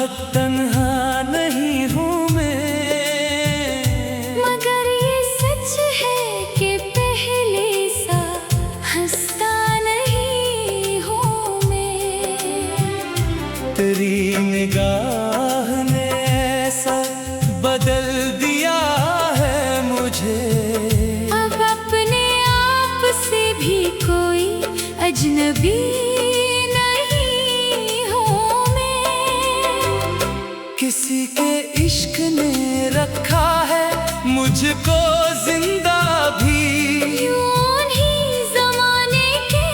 बहुत तन्हा नहीं हूँ मैं, मगर ये सच है कि पहले सा हंसता नहीं हूँ मैं। तेरी निगाह ने ऐसा बदल दिया है मुझे, अब अपने आप से भी कोई अजनबी नहीं हूँ मैं। किसी के इश्क ने रखा है मुझको जिंदा भी, यूं ही ज़माने के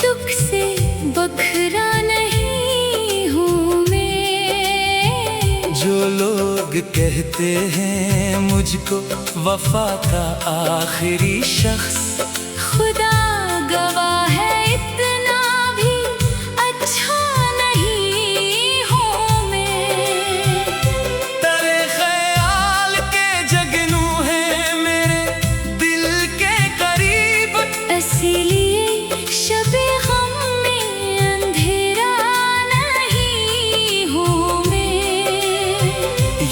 दुख से बखरा नहीं हूँ मैं। जो लोग कहते हैं मुझको वफा का आखिरी शख्स, खुदा गवाह है इतना भी अच्छा नहीं हूँ मैं। तेरे ख्याल के जगनू है मेरे दिल के करीब, इसीलिए शबे गम में अंधेरा नहीं हूँ मैं।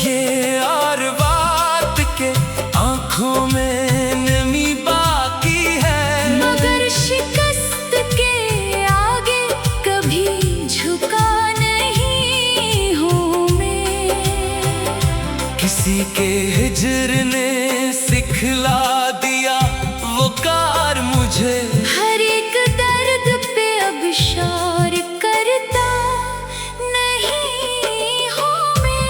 ये और बात के आँखों में नमी बाकी है, मगर शिकस्त के आगे कभी झुका नहीं हूँ मैं। किसी के हिजर ने सिखला दिया वो कार मुझे, हर एक दर्द पे अब शौर करता नहीं हूँ मैं।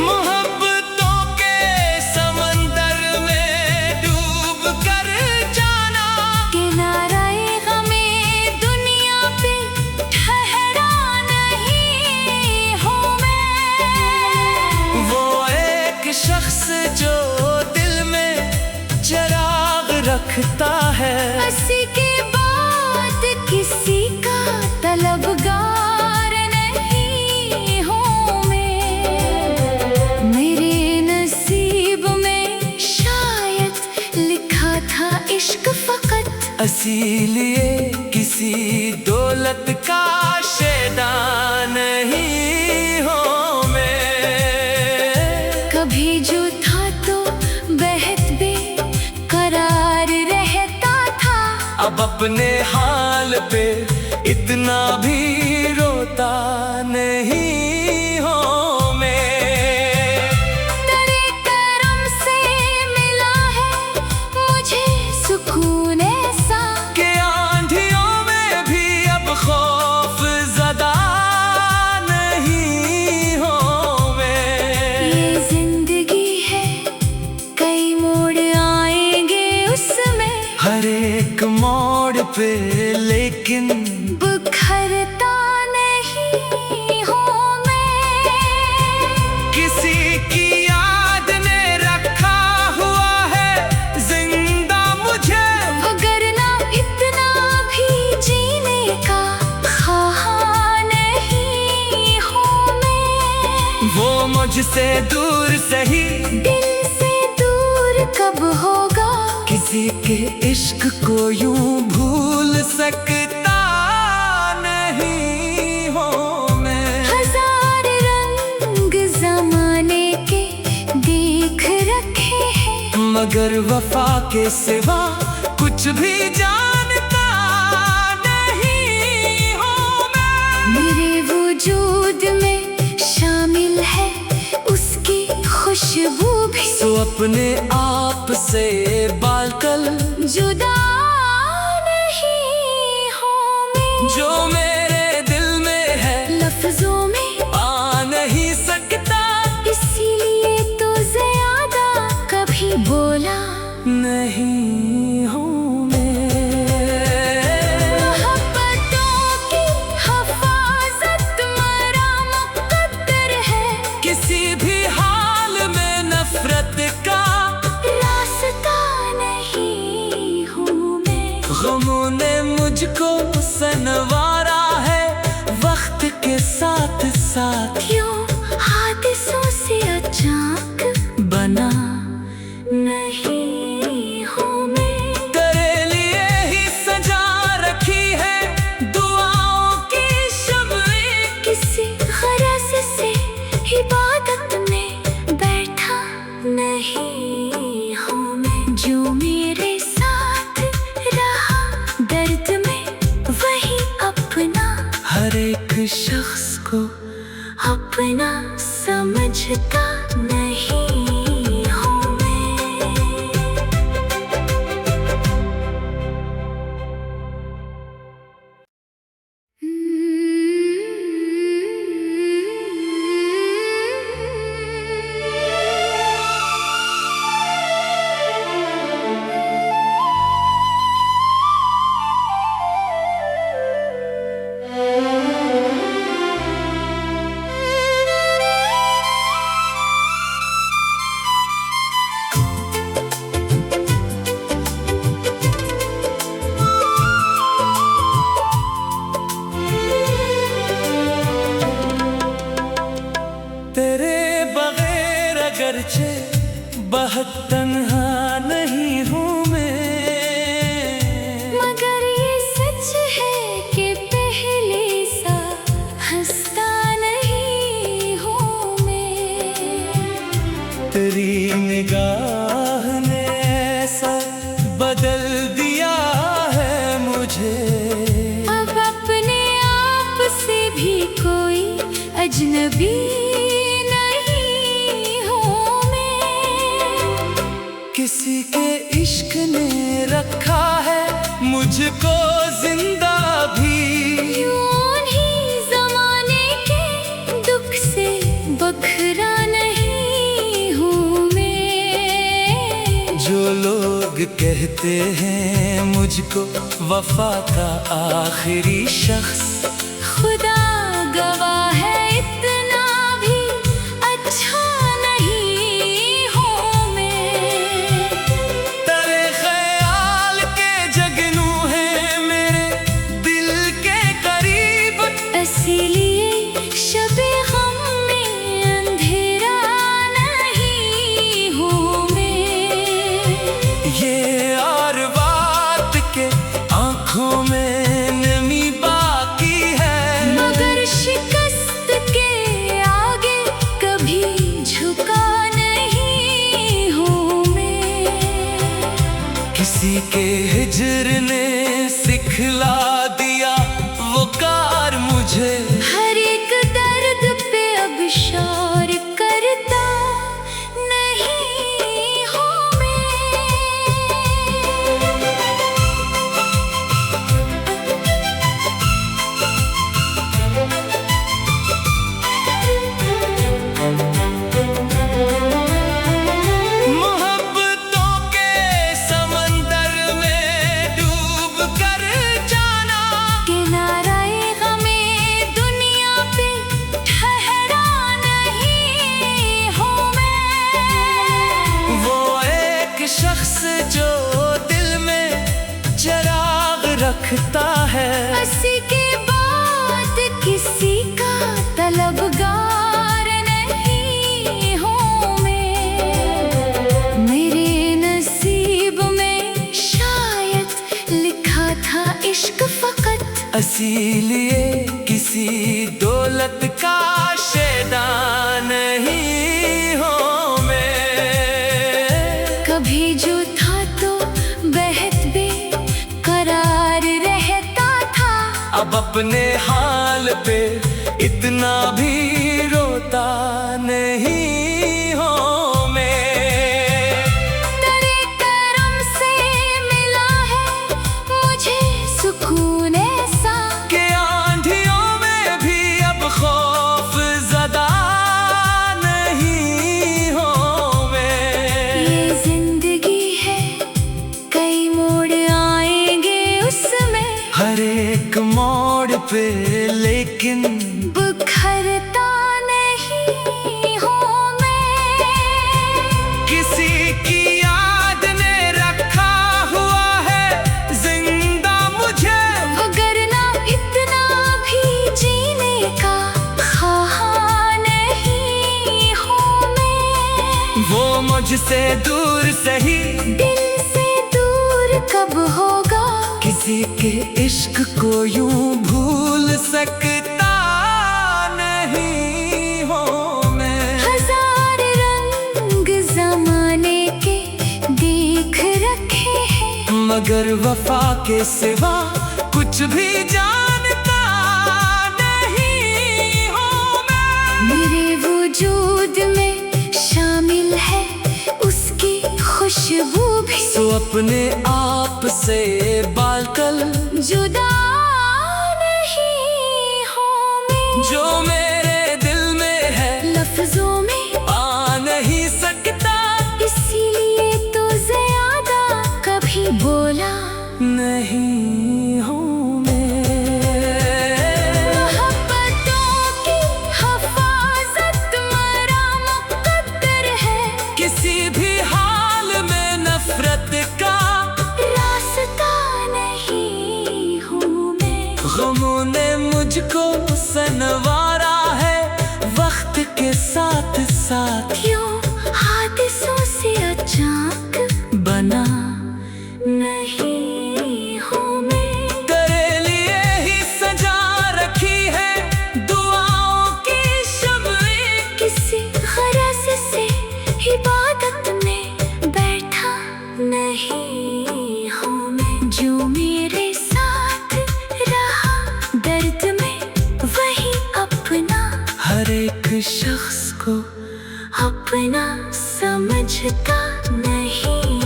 मोहब्बतों के समंदर में डूब कर जाना, किनाराए गमे दुनिया पे ठहरा नहीं हूँ मैं। वो एक शख्स जो दिल में चिराग रखता है, हंसी के बाद किसी का तलबगार नहीं हूँ मैं। मेरे नसीब में शायद लिखा था इश्क फकत, इसीलिए किसी दौलत का शेदा नहीं हूँ मैं। कभी जो था तो बेहद बेकरार रहता था, अब अपने हाल पे इतना भी रोता नहीं हूँ मैं। तेरे करम से मिला है मुझे सुकून ऐसा, कि आंधियों में भी अब खौफ ज़दा नहीं हूँ मैं। ये जिंदगी है कई मोड़ आएंगे उसमें, हर एक मोड़ पे लेकिन बुखरता नहीं हूँ मैं। किसी की याद ने रखा हुआ है जिंदा मुझे, वगरना इतना भी जीने का ख्वाह नहीं हूँ मैं। वो मुझसे दूर सही दिल से दूर कब होगा, किसी के इश्क को यूं भूल सकता नहीं हूँ मैं। हजार रंग जमाने के देख रखे हैं, मगर वफा के सिवा कुछ भी जानता नहीं हूँ मैं। मेरे वजूद में शामिल है उसकी खुशबू भी, तो अपने आप से बालकल जुदा नहीं हूँ मैं। जो मेरे दिल में है लफ्जों में आ नहीं सकता, इसीलिए तो ज्यादा कभी बोला नहीं हूँ मैं। मोहब्बतों की हिफाजत मेरा मुकद्दर है, किसी भी हाल में नफरत का रास्ता नहीं हूँ मैं। गमों ने मुझको सनवारा है वक्त के साथ साथ, क्यों हादिसों से अच्छा अजनबी नहीं हूँ मैं। किसी के इश्क ने रखा है मुझको जिंदा भी। यूं ही जमाने के दुख से बखरा नहीं हूँ मैं। जो लोग कहते हैं मुझको वफा का आखिरी शख्स, खुदा गवाह है इतना भी अच्छा नहीं हूँ मैं। तेरे ख्याल के जगनू है मेरे दिल के करीब, इसीलिए शबे गम में अंधेरा नहीं हूँ मैं। ये और बात के आंखों में नमी बाकी है, मगर शिकस्त के आगे कभी झुका नहीं हूँ मैं। किसी के हिज्र ने सिखला दिया वो कार मुझे। हर एक दर्द पे अब शौर करता नहीं हूँ मोहब्बतों के समंदर में डूब कर जाना, किनाराए गमे दुनिया पे ठहरा नहीं हूँ मैं। वो एक शख्स जो दिल में चिराग रखता है, किसी के बाद किसी का तलबगार नहीं हूँ मैं। मेरे नसीब में शायद लिखा था इश्क फकत, इसीलिए किसी दौलत का शेदा नहीं हूँ मैं। कभी जो था तो बेहद बेकरार रहता था, अब अपने हाल पे इतना भी रोता नहीं हूँ मैं। तेरे करम से मिला है मुझे सुकून ऐसा, के आंधियों में भी अब खौफ ज़दा नहीं हूँ मैं। ये जिंदगी है कई मोड़ आएंगे उसमें, हर एक मोड़ पे लेकिन बुखरता नहीं हूँ मैं। किसी की याद ने रखा हुआ है जिंदा मुझे। वगरना इतना भी जीने का ख्वाहा नहीं हूँ मैं। वो मुझसे दूर सही, दिल से दूर कब होगा, किसी के इश्क को यूं भूल सकता नहीं हूँ मैं। हजार रंग जमाने के देख रखे हैं, मगर वफा के सिवा कुछ भी जानता नहीं हूँ मैं। मेरे वजूद में शामिल है उसकी खुशबू भी, सो अपने आप से बालतल जुदा नहीं हूँ मैं। जो मेरे दिल में है लफ्जों में आ नहीं सकता, इसीलिए तो ज्यादा कभी बोला नहीं हूँ मैं। मोहब्बतों की हफाजत मरा मुकद्दर है, किसी भी हाल में नफरत का रास्ता नहीं हूँ मैं। गमों ने मुझको सनवारा है वक्त के साथ साथ, क्यों हादिसों से अचानक बना नहीं हूँ मैं। तेरे लिए ही सजा रखी है दुआओं की शम्में, किसी गरज से इबादत में बैठा नहीं हूँ मैं। जो मेरे साथ रहा दर्द में वही अपना, हर हर एक शख्स को अपना समझता नहीं